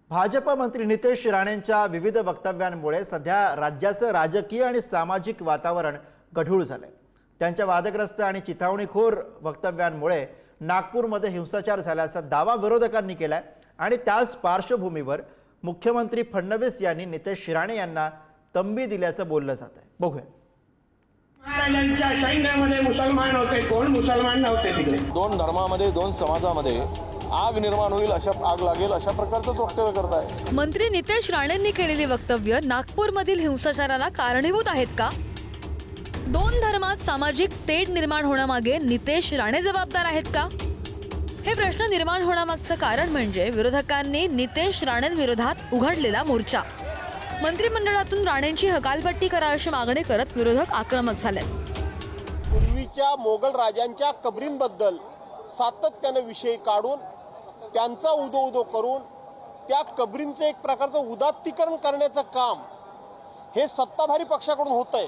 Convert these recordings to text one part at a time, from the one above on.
भाजप मंत्री नितेश राणेंच्या विविध वक्तव्यांमुळे सध्या राज्याचं राजकीय आणि सामाजिक वातावरण गढूळ झालंय। त्यांच्या वादग्रस्त आणि चिथावणीखोर वक्तव्यांमुळे नागपूरमध्ये हिंसाचार झाल्याचा दावा विरोधकांनी केलाय आणि त्याच पार्श्वभूमीवर मुख्यमंत्री फडणवीस यांनी नितेश राणे यांना तंबी दिल्याचं बोललं जात आहे। बघूया। महाराजांच्या सैन्यामध्ये मुसलमान होते, कोण मुसलमान नव्हते तिकडे। दोन धर्मामध्ये दोन समाजामध्ये आग निर्माण होईल, आग लागेल अशा प्रकारचं वक्तव्य करताय। मंत्री नितेश राणेंनी केलेली वक्तव्य नागपूरमधील हिंसाचाराला कारणीभूत आहेत का? दोन धर्मात सामाजिक तेढ निर्माण होण्यामागे नितेश राणे जबाबदार आहेत का? हे प्रश्न निर्माण होण्यामागचं कारण म्हणजे विरोधकांनी नितेश राणेंविरोधात उघडलेला मोर्चा। मंत्रिमंडळातून राणेंची हकालपट्टी करा अशी मागणी करत विरोधक आक्रमक झाले। पूर्वीच्या मोगल राजांच्या कबरींबद्दल सातत्याने विषय काढून त्यांचा उदो करून त्या कबरींचं एक प्रकारचं उदात्तीकरण करण्याचं काम हे सत्ताधारी पक्षाकडून होतंय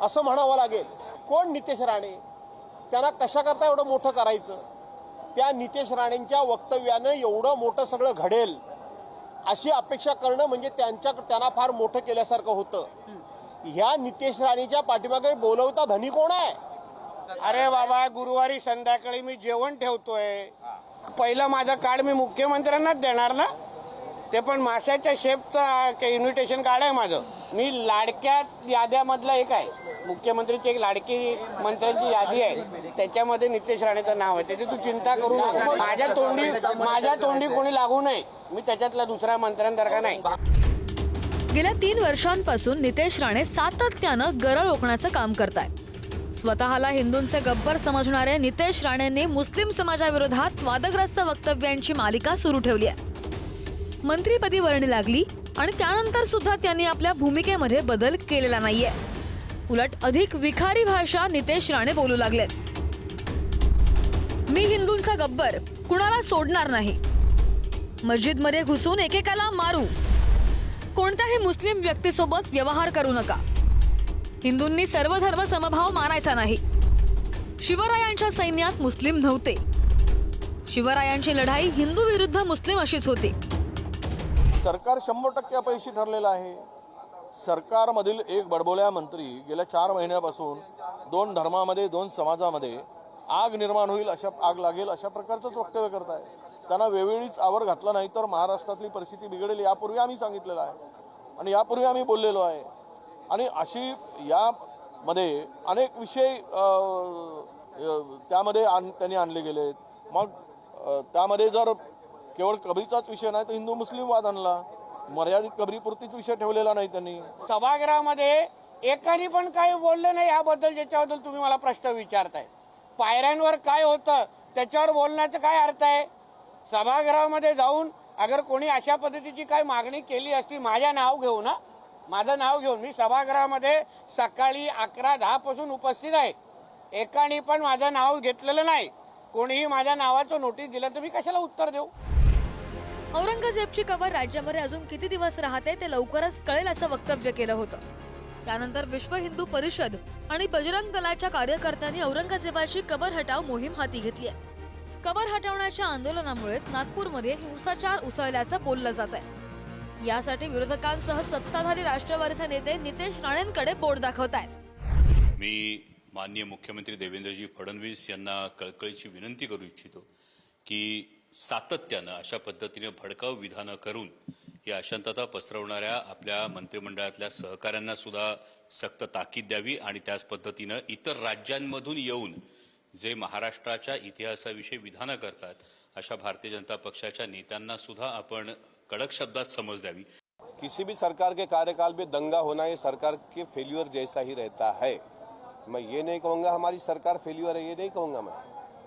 असं म्हणावं लागेल। कोण नितेश राणे, त्यांना कशा करता एवढं मोठं करायचं? त्या नितेश राणेंच्या वक्तव्यानं एवढं मोठं सगळं घडेल अशी अपेक्षा करणं म्हणजे त्यांना फार मोठं केल्यासारखं होतं। ह्या नितेश राणेच्या पाठीमागे बोलवता धनी कोण आहे? अरे बाबा, गुरुवारी संध्याकाळी मी जेवण ठेवतोय, पहिलं माझं कार्ड मी मुख्यमंत्र्यांनाच देणार ना, ते पण माशाच्या शेपचं इन्व्हिटेशन कार्ड आहे माझं। मी लाडक्या याद्यामधला एक आहे, मुख्यमंत्रीची एक लाडकी मंत्र्यांची यादी आहे, त्याच्यामध्ये नितेश राणेचं नाव आहे। त्याची तू चिंता करू नको, माझ्या तोंडी कोणी लागू नये, मी त्याच्यातला दुसऱ्या मंत्र्यांसारखा नाही। गेल्या 3 वर्षांपासून नितेश राणे सातत्यानं गरळ ओकण्याचं काम करतायत। स्वतःला हिंदूंचे गब्बर समजणारे नितेश राणेंनी मुस्लिम समाजाविरोधात वादग्रस्त वक्तव्यांची मालिका सुरू ठेवली आहे। मंत्रीपदी वर्णी लागली आणि त्यानंतर सुद्धा त्यांनी आपल्या भूमिकेमध्ये बदल केलेला नाहीये। उलट अधिक विखारी भाषा नितेश राणे बोलू लागले। मी हिंदूंचा गब्बर, कुणाला सोडणार नाही, मस्जिदमध्ये घुसून एकेकाला मारू, कोणत्याही मुस्लिम व्यक्तीसोबत व्यवहार करू नका, हिंदूंनी सर्व धर्म समभाव मानायचा नाही, शिवरायांच्या सैन्यात मुस्लिम नव्हते, शिवरायांची लढाई हिंदू विरुद्ध मुस्लिम अशीच होती। सरकार 100% अपयशी ठरलेलं आहे। सरकारमधील एक बडबोल्या मंत्री गेल्या 4 महिन्यापासून दोन धर्मामध्ये दोन समाजामध्ये आग निर्माण होईल, आग लागेल अशा प्रकारचं वक्तव्य करताय। त्यांना वेळोवेळीच आवर घातला नाही तर महाराष्ट्रातली परिस्थिती बिघडेल, यापूर्वी आम्ही सांगितलेलं आहे आणि यापूर्वी आम्ही बोललेलो आहे। आणि अशी यामध्ये अनेक विषय त्यामध्ये त्यांनी आणले गेले। मग त्यामध्ये जर केवळ कबरीचाच विषय नाही तर हिंदू मुस्लिम वाद आणला, मर्यादित कबरीपुरतीच विषय ठेवलेला नाही त्यांनी। सभागृहामध्ये एकाने पण काही बोललं नाही याबद्दल, ज्याच्याबद्दल तुम्ही मला प्रश्न विचारताय। पायऱ्यांवर काय होतं त्याच्यावर बोलण्याचा काय अर्थ आहे? सभागृहामध्ये जाऊन अगर कोणी अशा पद्धतीची काही मागणी केली असती, माझं नाव घेऊन मी सभागृहामध्ये सकाळी 11:10 पासून उपस्थित आहे, एकाने पण माझं नाव घेतलेलं नाही, कोणीही माझ्या नावाचं नोटीस दिलं तर मी कशाला उत्तर देऊ? औरंगजेबची कबर राज्यामध्ये अजून किती दिवस राहते ते लवकरच कळेल असं वक्तव्य केलं होतं। त्यानंतर विश्व हिंदू परिषद आणि बजरंग दलाच्या कार्यकर्त्यांनी औरंगजेबाची कबर हटाव मोहीम हाती घेतली आहे। कबर हटवण्याच्या आंदोलनामुळेच नागपूरमध्ये हिंसाचार उसळल्याचं बोललं जात आहे। यासाठी विरोधकांसह सत्ताधारी राष्ट्रवादीचे नेते नितेश राणेंकडे बोट दाखवतायत। मी माननीय मुख्यमंत्री देवेंद्रजी फडणवीस यांना कळकळीची विनंती करू इच्छितो की सातत्यानं अशा पद्धतीने भडकाऊ विधानं करून ही अशांतता पसरवणाऱ्या आपल्या मंत्रिमंडळातल्या सहकाऱ्यांना सुद्धा सक्त ताकीद द्यावी आणि त्याच पद्धतीनं इतर राज्यांमधून येऊन जे महाराष्ट्राच्या इतिहासाविषयी विधानं करतात अशा भारतीय जनता पक्षाच्या नेत्यांना सुद्धा आपण कडक शब्दात समज द्यावी। किसी भी सरकार के कार्यकाल में दंगा होना ये सरकार के फेल्यूर जैसा ही रहता है। मैं ये नहीं कहूँगा हमारी सरकार फेल्यूर है, ये नहीं कहूँगा मैं,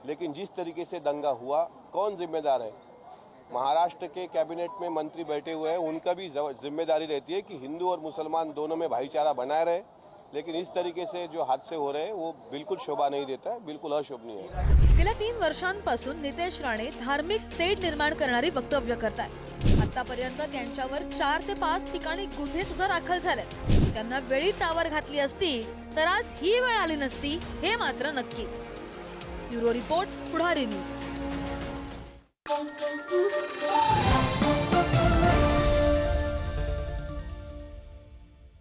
लेकिन जिस तरीके से दंगा हुआ कौन जिम्मेदार है? महाराष्ट्र के कैबिनेट में मंत्री बैठे हुए हैं, उनका भी जिम्मेदारी रहती है कि हिंदू और मुसलमान दोनों में भाईचारा बनाए रहे, लेकिन इस तरीके से जो हादसे हो रहे हैं वो बिल्कुल शोभा नहीं देता है, बिल्कुल अशोभनीय है। गेल्या 3 वर्षांपासून नितेश राणे धार्मिक तेढ निर्माण करणारी वक्तव्य करतात। आतापर्यंत त्यांच्यावर 4 ते 5 ठिकाणी गुन्हे सुद्धा दाखल झाले। त्यांना वेळीच आवर घातली असती तर आज ही वेळ आली नसती, हे मात्र नक्की। ब्युरो रिपोर्ट, पुढारी न्यूज।